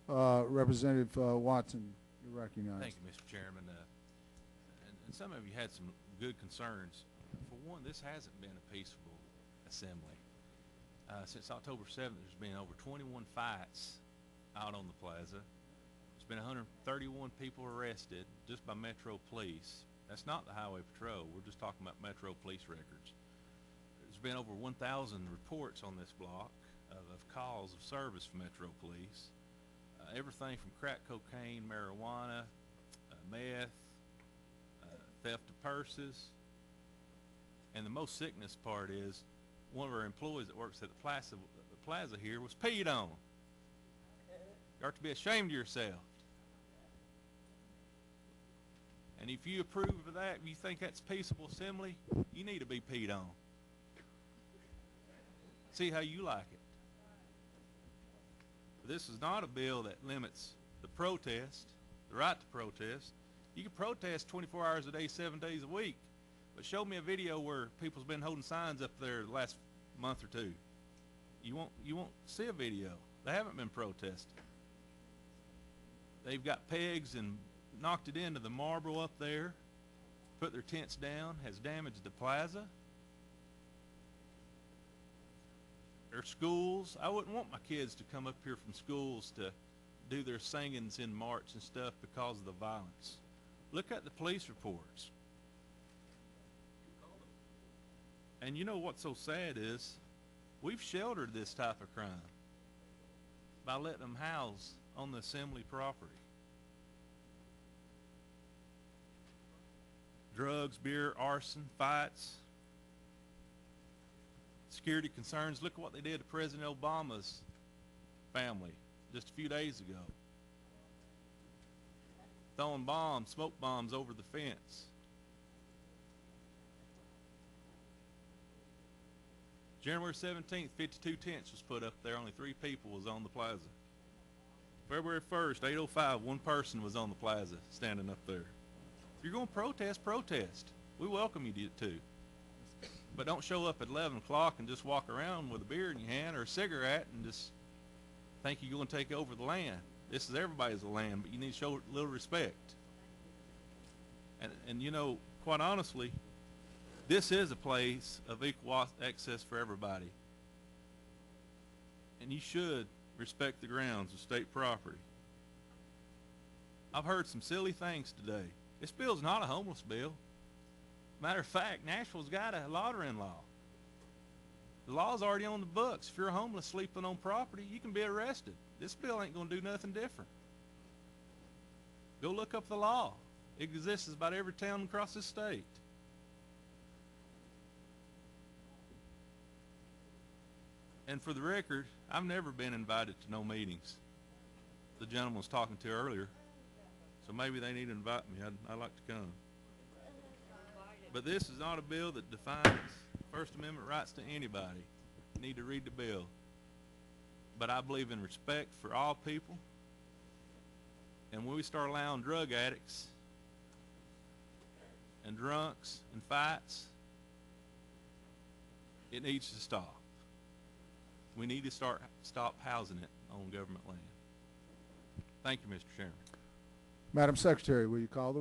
Representative Watson, you're recognized. Thank you, Mr. Chairman. And some of you had some good concerns. For one, this hasn't been a peaceful assembly. Since October 7th, there's been over 21 fights out on the plaza. There's been 131 people arrested just by Metro Police. That's not the Highway Patrol. We're just talking about Metro Police records. There's been over 1,000 reports on this block of calls of service from Metro Police. Everything from crack cocaine, marijuana, meth, theft of purses. And the most sickness part is one of our employees that works at the plaza here was peed on. You ought to be ashamed of yourself. And if you approve of that, if you think that's peaceable assembly, you need to be peed on. See how you like it. This is not a bill that limits the protest, the right to protest. You can protest 24 hours a day, 7 days a week. But show me a video where people's been holding signs up there the last month or two. You won't see a video. They haven't been protesting. They've got pegs and knocked it into the marble up there, put their tents down, has damaged the plaza. Their schools. I wouldn't want my kids to come up here from schools to do their singings in March and stuff because of the violence. Look at the police reports. And you know what's so sad is we've sheltered this type of crime by letting them house on the assembly property. Drugs, beer, arson, fights, security concerns. Look at what they did to President Obama's family just a few days ago. Throwing bombs, smoke bombs over the fence. January 17th, 52 tents was put up there. Only 3 people was on the plaza. February 1st, 8:05, 1 person was on the plaza standing up there. If you're going to protest, protest. We welcome you to. But don't show up at 11 o'clock and just walk around with a beer in your hand or a cigarette and just think you're going to take over the land. This is everybody's land, but you need to show a little respect. And you know, quite honestly, this is a place of equal access for everybody. And you should respect the grounds of state property. I've heard some silly things today. This bill's not a homeless bill. Matter of fact, Nashville's got a loitering law. The law's already on the books. If you're homeless sleeping on property, you can be arrested. This bill ain't going to do nothing different. Go look up the law. It exists in about every town across this state. And for the record, I've never been invited to no meetings. The gentleman was talking to earlier. So maybe they need to invite me. I'd like to come. But this is not a bill that defines First Amendment rights to anybody. You need to read the bill. But I believe in respect for all people. And when we start allowing drug addicts and drunks and fights, it needs to stop. We need to stop housing it on government land. Thank you, Mr. Chairman. Madam Secretary, will you call the